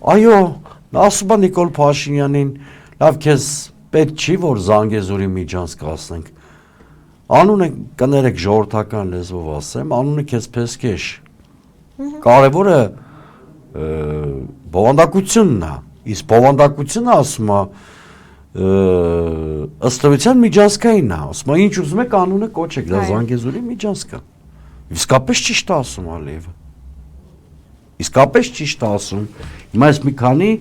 Այո, ասում է Նիկոլ Փաշինյանին, լավ քեզ պետք չի որ Զանգեզուրի միջանցք ասենք։ Անունը կներեք ժողովրդական լեզվով ասեմ, անունը քեզ Փեսկեշ։ Կարևորը բովանդակությունն է, իսկ բովանդակությունը ասում է ըստ էության միջանցքային է, ասում է ինչ ուզում եք անունը կոչեք, դա Զանգեզուրի միջանցք է։ Իսկապես ճիշտ է ասում Ալիևը։ Իսկապես ճիշտ է ասում։ Հիմա ես մի քանի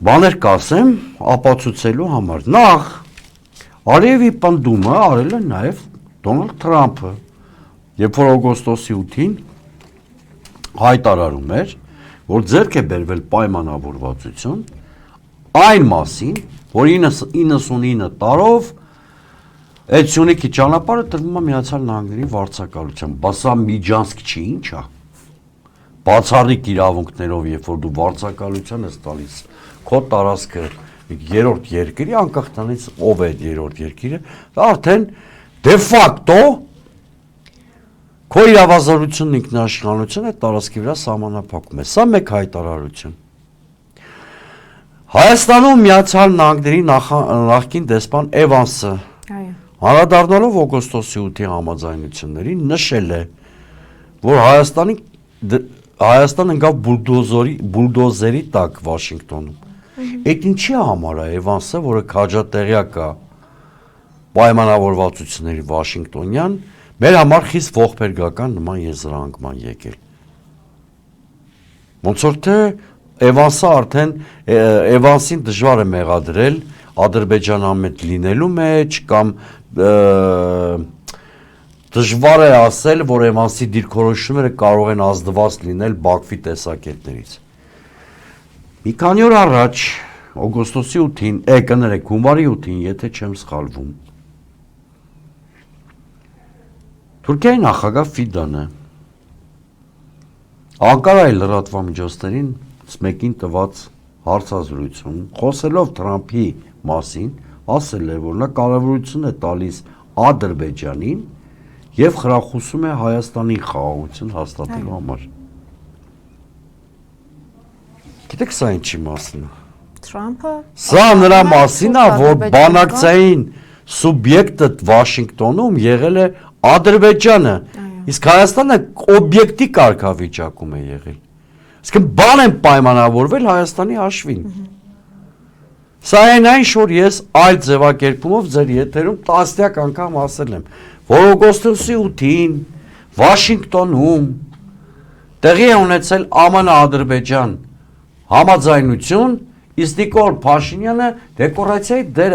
բաներ կասեմ ապացուցելու համար։ Նախ Ալիևի պնդումը արել է նաև Դոնալդ Թրամփը, երբ որ օգոստոսի 8-ին հայտարարում էր, որ ձեռք է բերվել պայմանավորվածություն այն մասին, որ 99 տարով այդ Սյունիքի ճանապարհը տրվում է Միացյալ Նահանգների վարձակալությամբ, բա սա միջանցք չի, ինչ է։ Բացառիկ իրավունքներով, երբ որ դու վարձակալության ես տալիս, քո տարածքը երրորդ երկրի, անկախ տանից ով է այդ երրորդ երկիրը, դա արդեն դե ֆակտո քո իրավազորությունն ինքնաշխանությունը տարածքի վրա սահմանափակում է։ Սա մեկ հայտարարություն։ Հայաստանում Միացյալ Նահանգների նախկին դեսպան Էվանսը անդրադառնալով օգոստոսի 8-ի համաձայնություններին նշել է, որ Հայաստան ընկավ բուլդոզերի տակ Վաշինգտոնում։ Այդ ինչի համար է Էվանսը, որը քաջատեղյակ է պայմանավորվածությունների Վաշինգտոնյան, մեր համար խիստ ողբերգական նման եզրահանգման եկել։ Ոնց որ թե Էվանսին դժվար է մեղադրել ադրբեջանամետ լինելու մեջ կամ դժվար է ասել, որ Էվանսի դիրքորոշումները կարող են ազդված լինել Բաքվի տեսակետներից։ Մի քանի օր առաջ օգոստոսի 8-ին, կներեք, հունվարի 8-ին, եթե չեմ սխալվում, Թուրքիայի նախագահ Ֆիդանը Անկարայի լրատվամիջոցներին մեկին տված հարցազրույցում, խոսելով Թրամփի մասին, ասել է, որ նա կարևորություն է տալիս Ադրբեջանին և խրախուսում է Հայաստանի խաղաղություն հաստատելու համար։ Գիտեք սա ինչի մասին է։ Թրամփը Սա նրա մասին է, որ բանակցային սուբյեկտը Վաշինգտոնում եղել է Ադրբեջանը, իսկ Հայաստանը օբյեկտի կարգավիճակում է եղել։ Իսկ բան են պայմանավորվել Հայաստանի հաշվին։ Սա այն որ ես այլ ձևակերպումով ձեր եթերում տասնյակ անգամ ասել եմ, որ օգոստոսի 8-ին Վաշինգտոնում տեղի է ունեցել ԱՄՆ-Ադրբեջան համաձայնություն, իսկ Նիկոլ Փաշինյանը դեկորացիայի դեր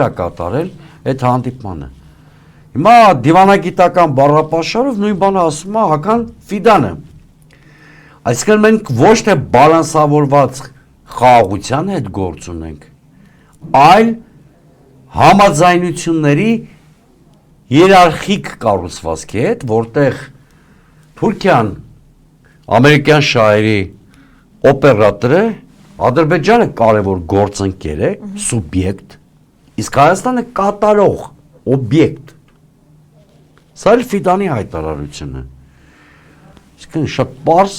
է կատարել այդ հանդիպմանը։ Հիմա դիվանագիտական բառապաշարով նույն բանը ասում է Հական Ֆիդանը։ Այսինքն մենք ոչ թե բալանսավորված խաղաղության հետ գործ ունենք, այլ համաձայնությունների հիերարխիկ կառուցվածքի հետ, որտեղ Թուրքիան ամերիկյան շահերի օպերատոր է, Ադրբեջանը կարևոր գործընկեր է, սուբյեկտ, իսկ Հայաստանը կատարող օբյեկտ։ Սա էլ Ֆիդանի հայտարարությունը։ Իսկն շատ պարզ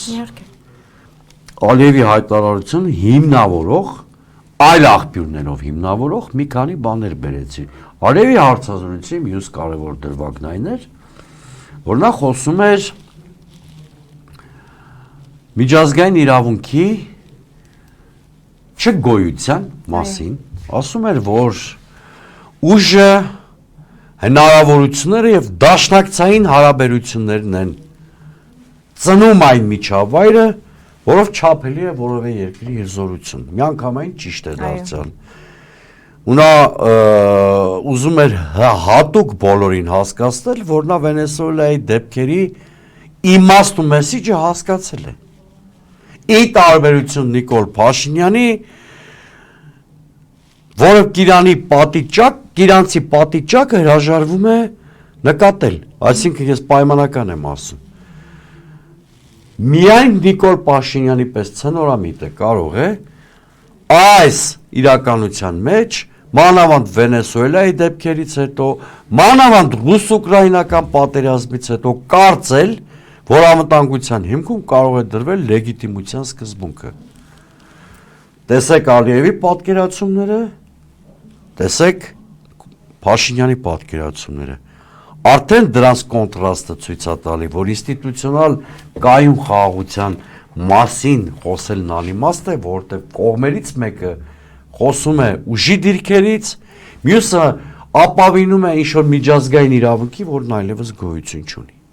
Ալիևի հայտարարությունը հիմնավորող, այլ աղբյուրներով հիմնավորող մի քանի բաներ բերեցի։ Ալիևի հարցազրույցի մյուս կարևոր դրվագն այն էր, որ նա խոսում էր միջազգային իրավունքի չգոյության մասին, ասում էր, որ ուժը, հնարավորությունները և դաշնակցային հարաբերություններն են ծնում այն միջավայրը, որով չափելի է որևէ երկրի հզորություն։ Միանգամայն ճիշտ է դարձյալ։ Ու նա ուզում էր հատուկ բոլորին հասկացնել, որ նա Վենեսուելայի դեպքերի իմաստ ու մեսիջը հասկացել է։ Ի տարբերություն Նիկոլ Փաշինյանի, որը Կիրանցի պատիճակը հրաժարվում է նկատել, այսինքն ես պայմանական եմ ասում։ Միայն Նիկոլ Փաշինյանի պես ցնորամիտը կարող է այս իրականության մեջ, մանավանդ Վենեսուելայի դեպքերից հետո, մանավանդ ռուս-ուկրաինական պատերազմից հետո կարծել, որ անվտանգության հիմքում կարող է դրվել լեգիտիմության սկզբունքը։ Տեսեք Ալիևի պատկերացումները, տեսեք Փաշինյանի պատկերացումները։ Արդեն դրանց կոնտրաստը ցույց է տալի, որ ինստիտուցիոնալ կայուն խաղաղության մասին խոսելն անիմաստ է, որտեղ կողմերից մեկը խոսում է ուժի դիրքերից, մյուսը ապավինում է ինչ-որ միջազգային իրավունքի, որն այլևս գոյություն չունի։